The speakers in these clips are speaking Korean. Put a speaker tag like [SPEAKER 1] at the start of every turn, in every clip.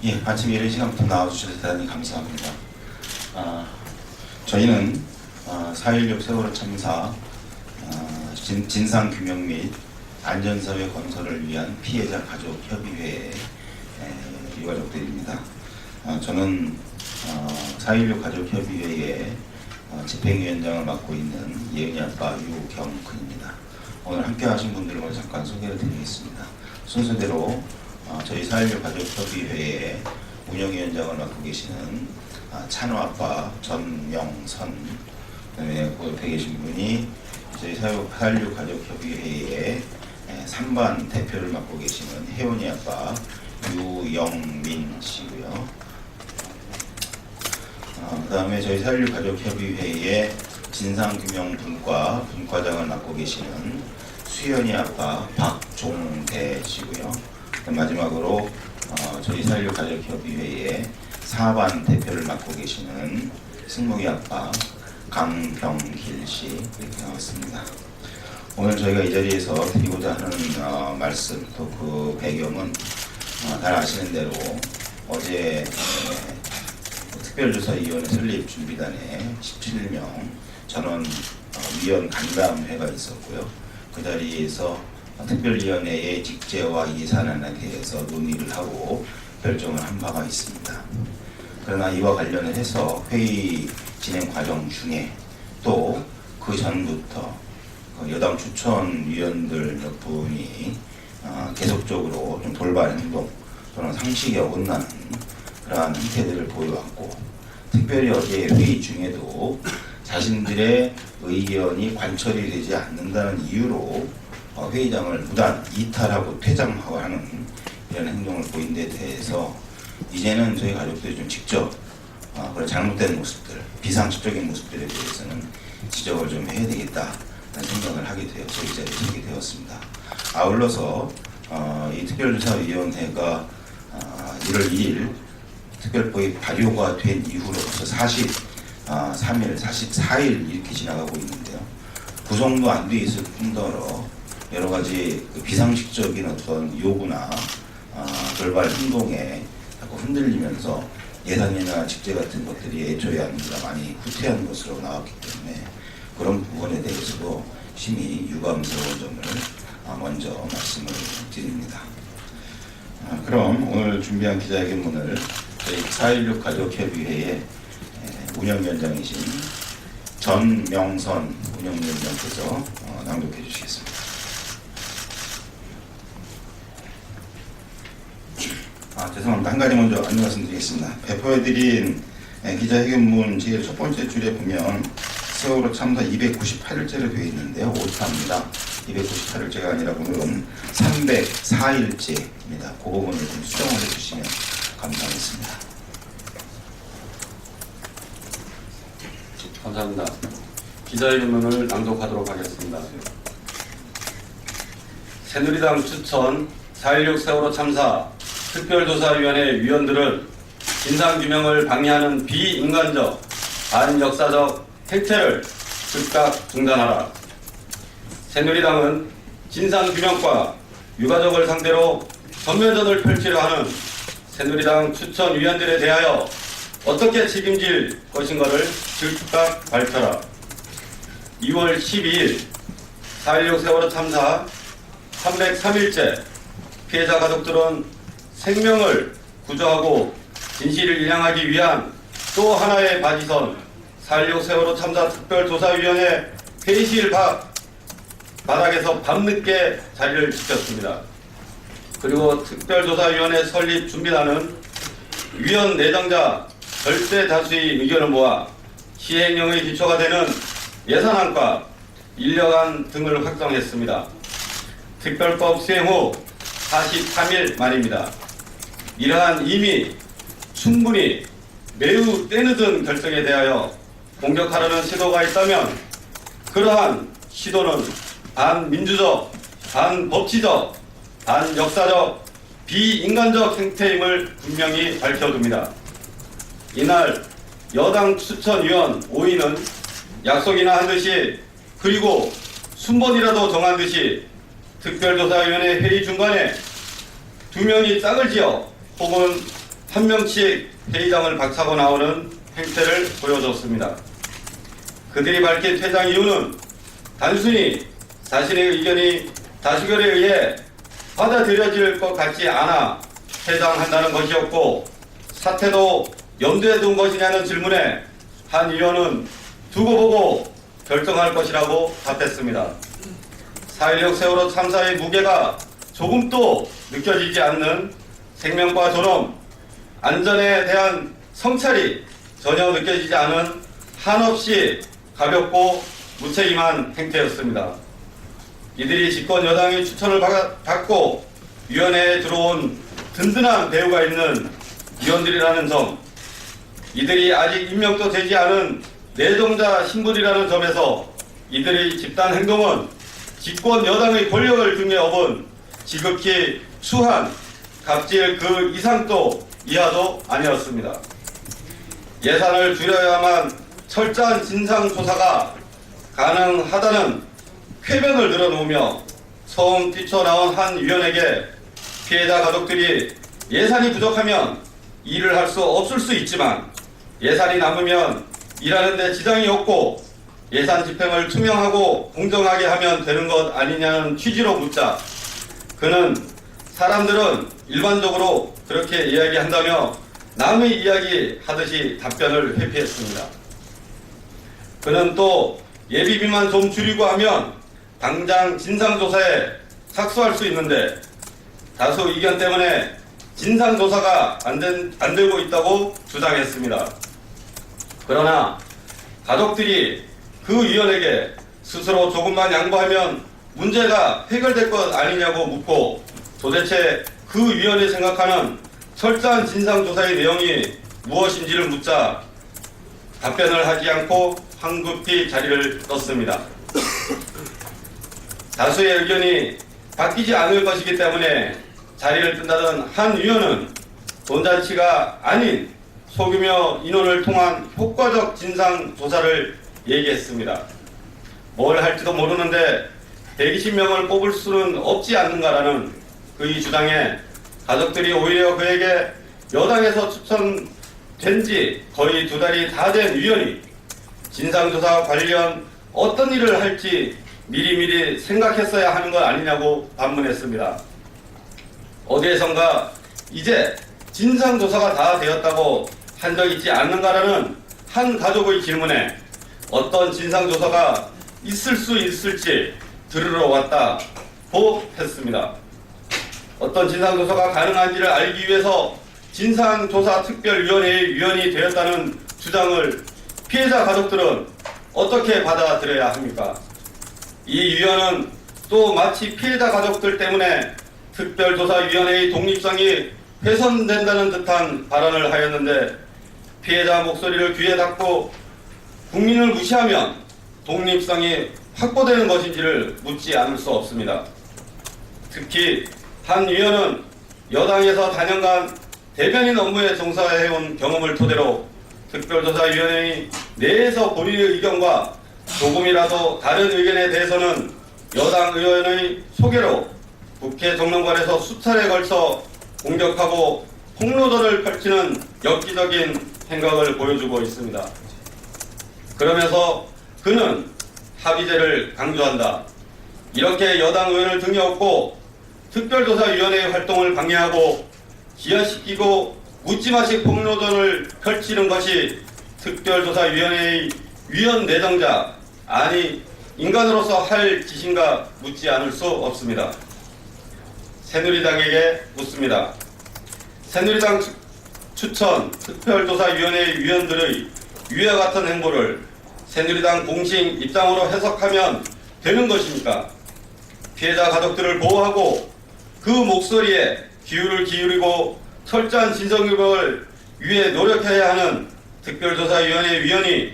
[SPEAKER 1] 예, 아침 이른 시간부터 나와주셔서 대단히 감사합니다. 저희는 4.16 세월호 참사 진상규명 및 안전사회 건설을 위한 피해자 가족 협의회의 유가족들입니다. 저는 4.16 가족협의회의 집행위원장을 맡고 있는 예은이 아빠 유경근입니다. 오늘 함께 하신 분들을 먼저 잠깐 소개를 드리겠습니다. 순서대로 저희 4.16 가족협의회의 운영위원장을 맡고 계시는 찬호 아빠 전명선, 그다음에 그 옆에 계신 분이 저희 4.16 가족협의회의 3반 대표를 맡고 계시는 혜원이 아빠 유영민 씨고요. 그 다음에 저희 4.16 가족협의회의 진상규명 분과장을 맡고 계시는 수연이 아빠 박종대 씨고요. 마지막으로 저희 4.16 가족협의회의 4반 대표를 맡고 계시는 승목이 아빠 강병길 씨 이렇게 나왔습니다. 오늘 저희가 이 자리에서 드리고자 하는 말씀 또 그 배경은 잘 아시는 대로 어제 특별조사위원회 설립준비단에 17명 전원 위원 간담회가 있었고요. 그 자리에서 특별위원회의 직제와 이 사안에 대해서 논의를 하고 결정을 한 바가 있습니다. 그러나 이와 관련해서 회의 진행 과정 중에 또 그 전부터 여당 추천위원들 몇 분이 계속적으로 좀 돌발 행동 또는 상식에 어긋나는 그러한 행태들을 보여왔고, 특별히 어제 회의 중에도 자신들의 의견이 관철이 되지 않는다는 이유로 회의장을 무단 이탈하고 퇴장하고 하는 이런 행동을 보인 데 대해서 이제는 저희 가족들이 좀 직접 그런 잘못된 모습들, 비상식적인 모습들에 대해서는 지적을 좀 해야 되겠다는 생각을 하게 되어서 이 자리에 서게 되었습니다. 아울러서 이 특별조사위원회가 1월 2일 특별법이 발효가 된 이후로부터 43일, 44일 이렇게 지나가고 있는데요. 구성도 안 돼 있을 뿐더러 여러 가지 비상식적인 어떤 요구나 돌발 행동에 자꾸 흔들리면서 예산이나 직제 같은 것들이 애초에 아니라 많이 후퇴한 것으로 나왔기 때문에 그런 부분에 대해서도 심히 유감스러운 점을 먼저 말씀을 드립니다. 그럼 오늘 준비한 기자회견문을 저희 4.16 가족협의회의 운영위원장이신 전명선 운영위원장께서 낭독해 주시겠습니다. 죄송합니다. 한 가지 먼저 안내 말씀드리겠습니다. 배포해드린 기자회견문 제일 첫 번째 줄에 보면 세월호 참사 298일째로 되어 있는데요. 오차입니다. 298일째가 아니라 오늘은 304일째입니다. 그 부분을 좀 수정을 해주시면 감사하겠습니다.
[SPEAKER 2] 감사합니다. 기자회견문을 낭독하도록 하겠습니다. 새누리당 추천 4.16 세월호 참사 특별조사위원회 위원들은 진상규명을 방해하는 비인간적, 반역사적 행태를 즉각 중단하라. 새누리당은 진상규명과 유가족을 상대로 전면전을 펼치려 하는 새누리당 추천위원들에 대하여 어떻게 책임질 것인가를 즉각 밝혀라. 2월 12일 4.16 세월호 참사 303일째 피해자 가족들은 생명을 구조하고 진실을 일양하기 위한 또 하나의 바지선 4.16 세월호 참사 특별조사위원회 회의실 바닥에서 밤늦게 자리를 지켰습니다. 그리고 특별조사위원회 설립 준비단은 위원 내정자 절대 다수의 의견을 모아 시행령의 기초가 되는 예산안과 인력안 등을 확정했습니다. 특별법 수행 후 43일 만입니다. 이러한 이미 충분히 매우 때늦은 결정에 대하여 공격하려는 시도가 있다면 그러한 시도는 반민주적, 반법치적, 반역사적, 비인간적 행태임을 분명히 밝혀둡니다. 이날 여당 추천위원 5인은 약속이나 한 듯이 그리고 순번이라도 정한 듯이 특별조사위원회 회의 중간에 두 명이 짝을 지어 혹은 한 명씩 회의장을 박차고 나오는 행태를 보여줬습니다. 그들이 밝힌 퇴장 이유는 단순히 자신의 의견이 다수결에 의해 받아들여질 것 같지 않아 퇴장한다는 것이었고, 사태도 염두에 둔 것이냐는 질문에 한 의원은 두고 보고 결정할 것이라고 답했습니다. 4.16 세월호 참사의 무게가 조금도 느껴지지 않는 생명과 존엄, 안전에 대한 성찰이 전혀 느껴지지 않은 한없이 가볍고 무책임한 행태였습니다. 이들이 집권 여당의 추천을 받고 위원회에 들어온 든든한 배우가 있는 위원들이라는 점, 이들이 아직 임명도 되지 않은 내정자 신분이라는 점에서 이들의 집단 행동은 집권 여당의 권력을 등에 업은 지극히 추한 갑질 그 이상도 이하도 아니었습니다. 예산을 줄여야만 철저한 진상조사가 가능하다는 쾌변을 늘어놓으며 처음 뛰쳐나온 한 위원에게 피해자 가족들이 예산이 부족하면 일을 할 수 없을 수 있지만 예산이 남으면 일하는 데 지장이 없고 예산 집행을 투명하고 공정하게 하면 되는 것 아니냐는 취지로 묻자 그는 사람들은 일반적으로 그렇게 이야기한다며 남의 이야기 하듯이 답변을 회피했습니다. 그는 또 예비비만 좀 줄이고 하면 당장 진상조사에 착수할 수 있는데 다수 의견 때문에 진상조사가 안 되고 있다고 주장했습니다. 그러나 가족들이 그 위원에게 스스로 조금만 양보하면 문제가 해결될 것 아니냐고 묻고 도대체 그 위원이 생각하는 철저한 진상조사의 내용이 무엇인지를 묻자 답변을 하지 않고 황급히 자리를 떴습니다. 다수의 의견이 바뀌지 않을 것이기 때문에 자리를 뜬다던 한 위원은 돈잔치가 아닌 소규모 인원을 통한 효과적 진상조사를 얘기했습니다. 뭘 할지도 모르는데 120명을 뽑을 수는 없지 않는가라는 그의 주장에 가족들이 오히려 그에게 여당에서 추천된 지 거의 2달이 다 된 위원이 진상조사 관련 어떤 일을 할지 미리미리 생각했어야 하는 것 아니냐고 반문했습니다. 어디에선가 이제 진상조사가 다 되었다고 한 적 있지 않는가라는 한 가족의 질문에 어떤 진상조사가 있을 수 있을지 들으러 왔다고 했습니다. 어떤 진상조사가 가능한지를 알기 위해서 진상조사특별위원회의 위원이 되었다는 주장을 피해자 가족들은 어떻게 받아들여야 합니까? 이 위원은 또 마치 피해자 가족들 때문에 특별조사위원회의 독립성이 훼손된다는 듯한 발언을 하였는데 피해자 목소리를 귀에 닫고 국민을 무시하면 독립성이 확보되는 것인지를 묻지 않을 수 없습니다. 특히 한 위원은 여당에서 단연간 대변인 업무에 종사해온 경험을 토대로 특별조사위원회 내에서 본인의 의견과 조금이라도 다른 의견에 대해서는 여당 의원의 소개로 국회 정론관에서 수차례에 걸쳐 공격하고 폭로전을 펼치는 엽기적인 행각을 보여주고 있습니다. 그러면서 그는 합의제를 강조한다. 이렇게 여당 의원을 등에 업고 특별조사위원회의 활동을 방해하고 기화시키고 묻지마식 폭로전을 펼치는 것이 특별조사위원회의 위원 내정자, 아니 인간으로서 할 짓인가 묻지 않을 수 없습니다. 새누리당에게 묻습니다. 새누리당 추천 특별조사위원회 위원들의 위와 같은 행보를 새누리당 공식 입장으로 해석하면 되는 것입니까? 피해자 가족들을 보호하고 그 목소리에 귀를 기울이고 철저한 진상규명을 위해 노력해야 하는 특별조사위원회 위원이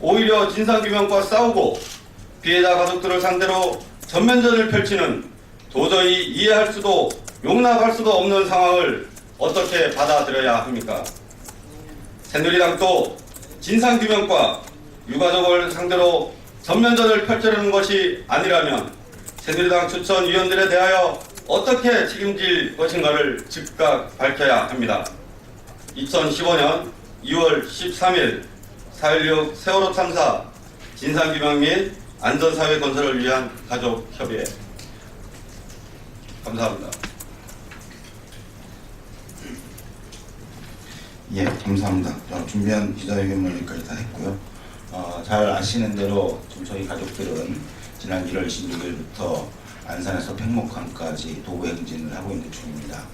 [SPEAKER 2] 오히려 진상규명과 싸우고 피해자 가족들을 상대로 전면전을 펼치는 도저히 이해할 수도 용납할 수도 없는 상황을 어떻게 받아들여야 합니까? 새누리당도 진상규명과 유가족을 상대로 전면전을 펼치려는 것이 아니라면 새누리당 추천위원들에 대하여 어떻게 책임질 것인가를 즉각 밝혀야 합니다. 2015년 2월 13일 4.16 세월호 참사 진상규명 및 안전사회 건설을 위한 가족협의회. 감사합니다.
[SPEAKER 1] 예, 감사합니다. 준비한 기자회견문 여기까지 다 했고요. 잘 아시는 대로 지금 저희 가족들은 지난 1월 26일부터 안산에서 팽목항까지 도보 행진을 하고 있는 중입니다.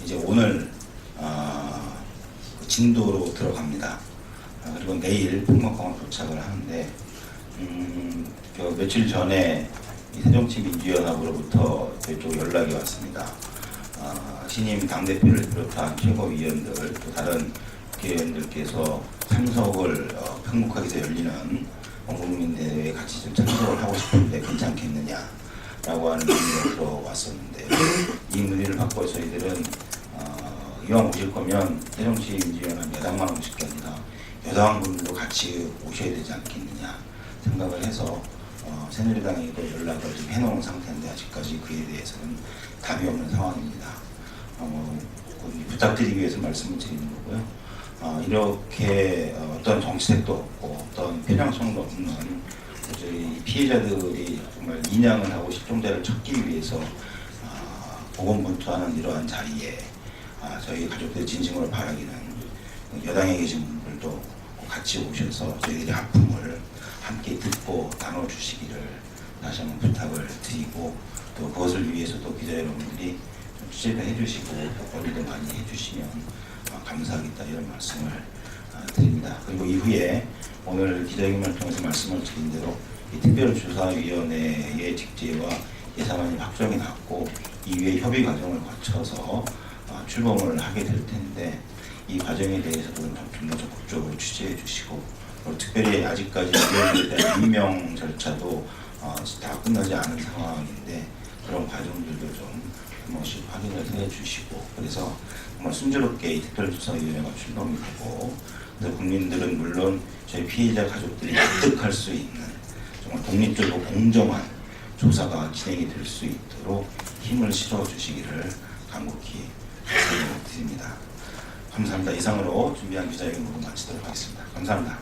[SPEAKER 1] 이제 오늘 그 진도로 들어갑니다. 그리고 내일 팽목항을 도착을 하는데 며칠 전에 이 새정치민주연합으로부터 저희 쪽 연락이 왔습니다. 신임 당대표를 비롯한 최고위원들 또 다른 국회의원들께서 참석을 팽목항에서 열리는 원국민대회에 같이 좀 참석을 하고 싶은데 괜찮겠느냐라고 하는 문의가 들어왔었는데 이 문의를 받고 저희들은 이왕 오실 거면 새정치민주연합 여당만 오실 게 아니라 여당분들도 같이 오셔야 되지 않겠느냐 생각을 해서 새누리당에도 연락을 좀 해놓은 상태인데 아직까지 그에 대해서는 답이 없는 상황입니다. 부탁드리기 위해서 말씀을 드리는 거고요. 이렇게 어떤 정책도 없고 어떤 필요성도 없는 저희 피해자들이 정말 인양을 하고 실종자를 찾기 위해서 고군분투하는 이러한 자리에 저희 가족들의 진심으로 바라기는 여당에 계신 분들도 같이 오셔서 저희들의 아픔을 함께 듣고 나눠주시기를 다시 한번 부탁을 드리고 또 그것을 위해서도 기자 여러분들이 좀 취재를 해주시고 권유도 많이 해주시면 감사하겠다 이런 말씀을 드립니다. 그리고 이후에 오늘 기자회견을 통해서 말씀을 드린 대로 이 특별조사위원회의 직제와 예산안이 확정이 났고 이후에 협의 과정을 거쳐서 출범을 하게 될 텐데 이 과정에 대해서도 좀 더 적극적으로 취재해 주시고 특별히 아직까지 위원들에 대한 임명 절차도 다 끝나지 않은 상황인데 그런 과정들도 좀 한 번씩 확인을 해주시고 그래서 정말 순조롭게 이 특별조사위원회가 출범이 되고 국민들은 물론 저희 피해자 가족들이 납득할 수 있는 정말 독립적이고 공정한 조사가 진행이 될 수 있도록 힘을 실어 주시기를 간곡히 부탁드립니다. 감사합니다. 이상으로 준비한 기자회견 모두 마치도록 하겠습니다. 감사합니다.